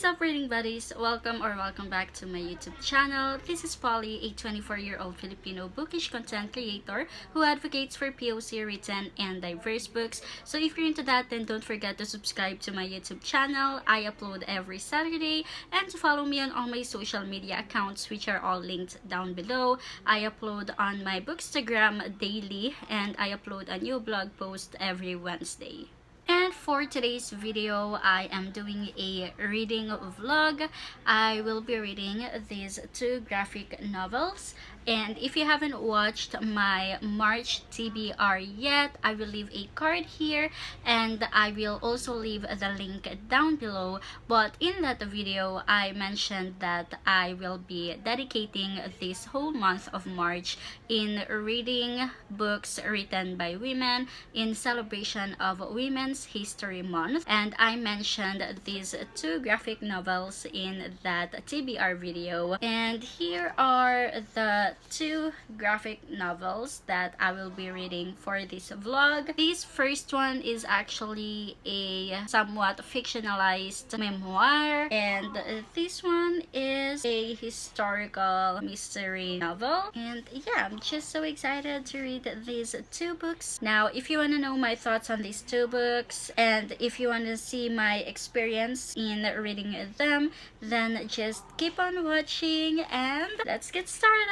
is up, reading buddies? Welcome back to my YouTube channel. This is Polly, a 24-year-old Filipino bookish content creator who advocates for POC written and diverse books. So if you're into that, then don't forget to subscribe to my YouTube channel. I upload every Saturday, and to follow me on all my social media accounts, which are all linked down below. I upload on my Bookstagram daily, and I upload a new blog post every Wednesday. And for today's video, I am doing a reading vlog. I will be reading these two graphic novels. And if you haven't watched my March TBR yet, I will leave a card here, and I will also leave the link down below. But in that video, I mentioned that I will be dedicating this whole month of March in reading books written by women in celebration of Women's History Month. And I mentioned these two graphic novels in that TBR video. And here are the two graphic novels that I will be reading for this vlog. This first one is actually a somewhat fictionalized memoir, and this one is a historical mystery novel. And yeah, I'm just so excited to read these two books. Now, if you want to know my thoughts on these two books, and if you want to see my experience in reading them, then just keep on watching and let's get started.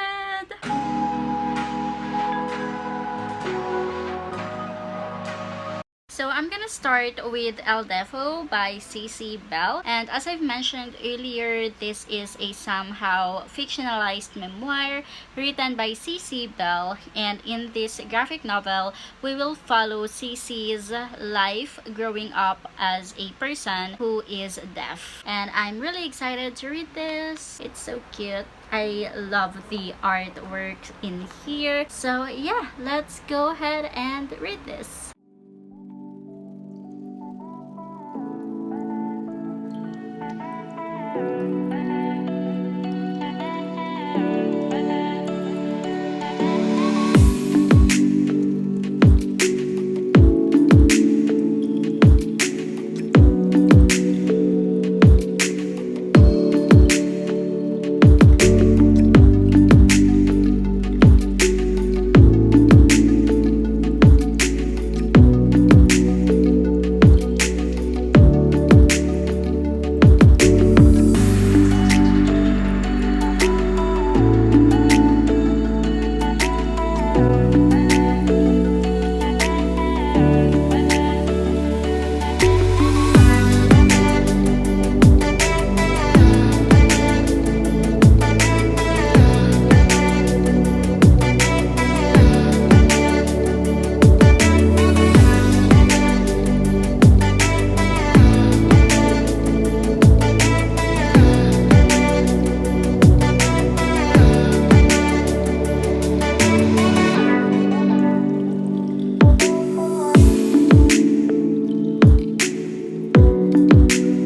So I'm gonna start with Aldevo by Cece. And as I've mentioned earlier, this is a somehow fictionalized memoir written by Cece. And in this graphic novel, we will follow Cece's life growing up as a person who is deaf. And I'm really excited to read this. It's so cute. I love the artwork in here. So yeah, let's go ahead and read this.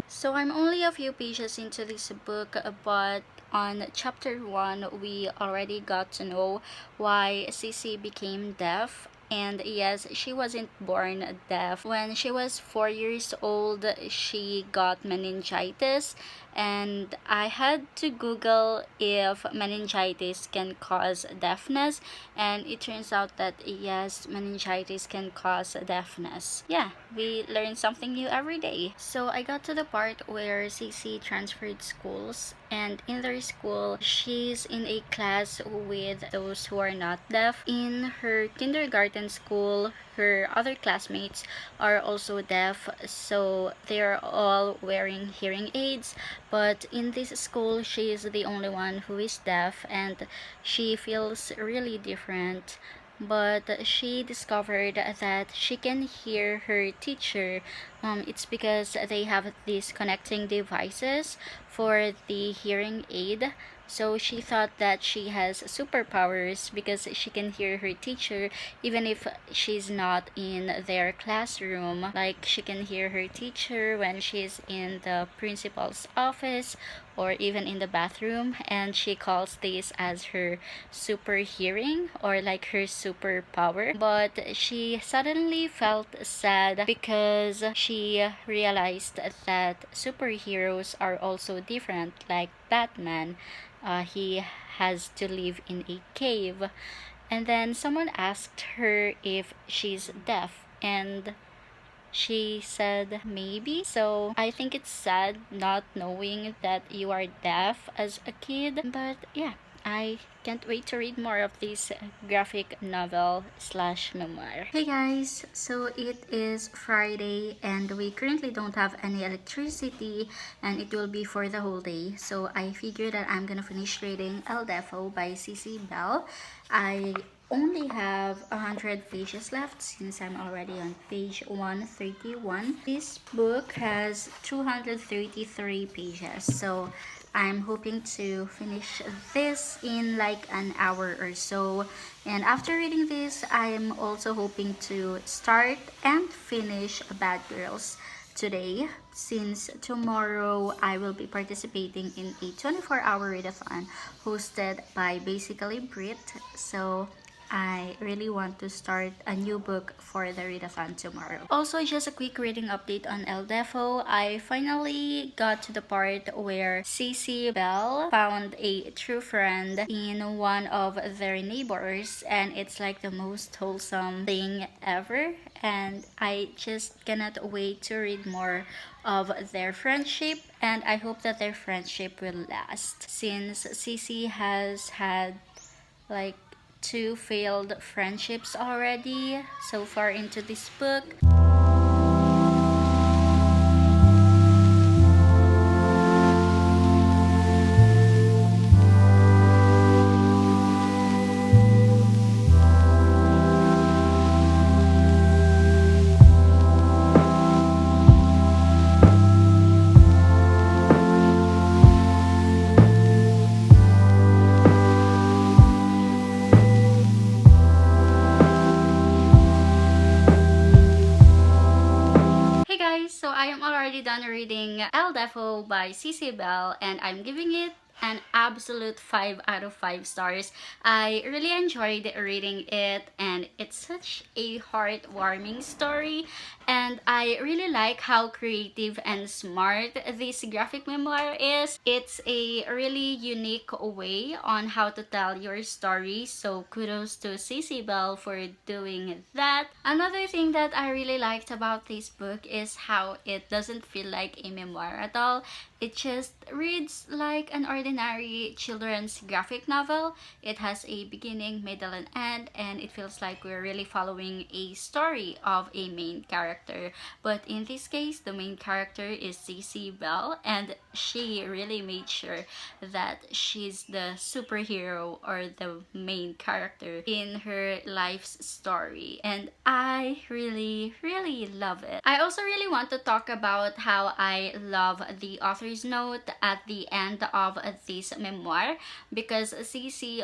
So I'm only a few pages into this book, but on chapter 1, we already got to know why Cece became deaf. And yes, she wasn't born deaf. When she was 4 years old, she got meningitis, and I had to Google if meningitis can cause deafness, and it turns out that yes, meningitis can cause deafness. Yeah, we learn something new every day. So I got to the part where Cece transferred schools, and in their school, she's in a class with those who are not deaf. In her kindergarten school, her other classmates are also deaf, so they're all wearing hearing aids. But in this school, she is the only one who is deaf, and she feels really different. But she discovered that she can hear her teacher. It's because they have these connecting devices for the hearing aid. So she thought that she has superpowers because she can hear her teacher even if she's not in their classroom. Like, she can hear her teacher when she's in the principal's office, or even in the bathroom, and she calls this as her super hearing or like her superpower. But she suddenly felt sad because she realized that superheroes are also different, like Batman. He has to live in a cave. And then someone asked her if she's deaf, and she said maybe. So I think it's sad not knowing that you are deaf as a kid. But yeah, I can't wait to read more of this graphic novel slash memoir. Hey guys, so it is Friday and we currently don't have any electricity, and it will be for the whole day. So I figured that I'm gonna finish reading Aldevo by Cece. I only have 100 pages left since I'm already on page 131. This book has 233 pages, so I'm hoping to finish this in like an hour or so. And after reading this, I'm also hoping to start and finish Bad Girls today, since tomorrow I will be participating in a 24-hour readathon hosted by Basically Brit. So I really want to start a new book for the readathon tomorrow. Also, just a quick reading update on LDFO. I finally got to the part where Cece found a true friend in one of their neighbors, and it's like the most wholesome thing ever. And I just cannot wait to read more of their friendship, and I hope that their friendship will last, since Cece has had like 2 failed friendships already so far into this book. So I am already done reading Aldevo by Cece, and I'm giving it an absolute 5 out of 5 stars. I really enjoyed reading it, and it's such a heartwarming story, and I really like how creative and smart this graphic memoir is. It's a really unique way on how to tell your story, so kudos to Cece for doing that. Another thing that I really liked about this book is how it doesn't feel like a memoir at all. It just reads like an ordinary children's graphic novel. It has a beginning, middle, and end, and it feels like we're really following a story of a main character. But in this case, the main character is Cece, and she really made sure that she's the superhero or the main character in her life's story. And I really, really love it. I also really want to talk about how I love the author's note at the end of this memoir, because Cece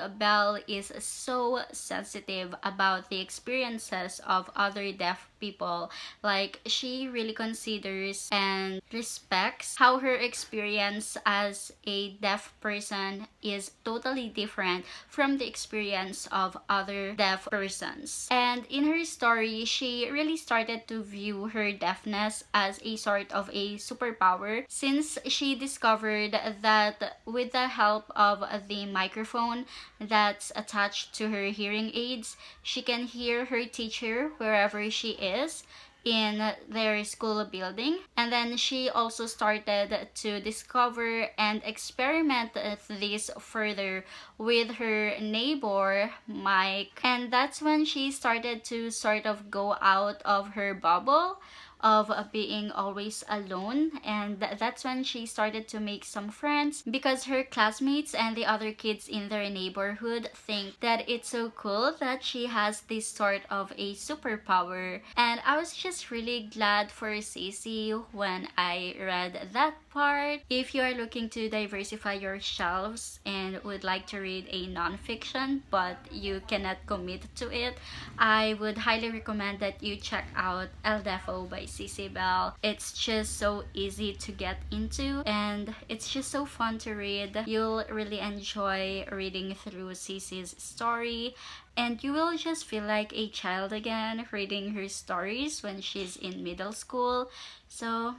is so sensitive about the experiences of other deaf people. Like, she really considers and respects how her experience as a deaf person is totally different from the experience of other deaf persons. And in her story, she really started to view her deafness as a sort of a superpower, since she discovered that with the help of the microphone that's attached to her hearing aids, she can hear her teacher wherever she is in their school building. And then she also started to discover and experiment this further with her neighbor Mike, and that's when she started to sort of go out of her bubble of being always alone, and that's when she started to make some friends, because her classmates and the other kids in their neighborhood think that it's so cool that she has this sort of a superpower. And I was just really glad for Cece when I read that part. If you are looking to diversify your shelves and would like to read a non-fiction but you cannot commit to it, I would highly recommend that you check out Aldevo by Cece. It's just so easy to get into, and it's just so fun to read. You'll really enjoy reading through Cece's story, and you will just feel like a child again reading her stories when she's in middle school. So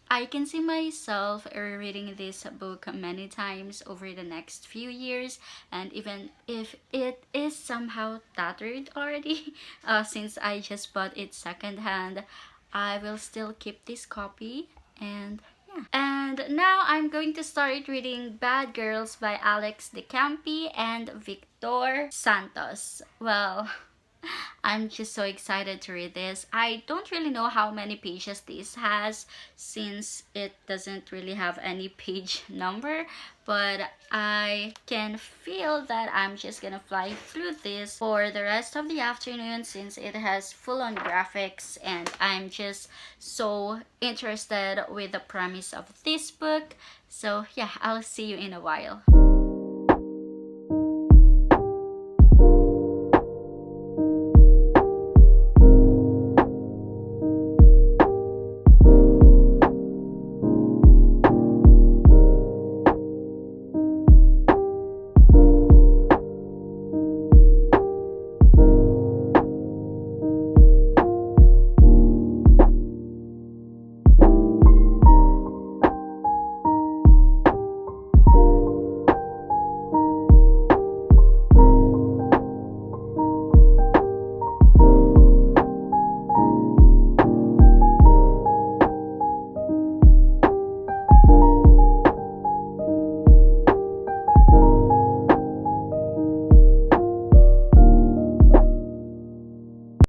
I can see myself reading this book many times over the next few years, and even if it is somehow tattered already, since I just bought it secondhand, I will still keep this copy. And yeah. And now I'm going to start reading Bad Girls by Alex de Campi and Victor Santos. Well, I'm just so excited to read this. I don't really know how many pages this has since it doesn't really have any page number, but I can feel that I'm just gonna fly through this for the rest of the afternoon since it has full-on graphics, and I'm just so interested with the premise of this book. So yeah, I'll see you in a while.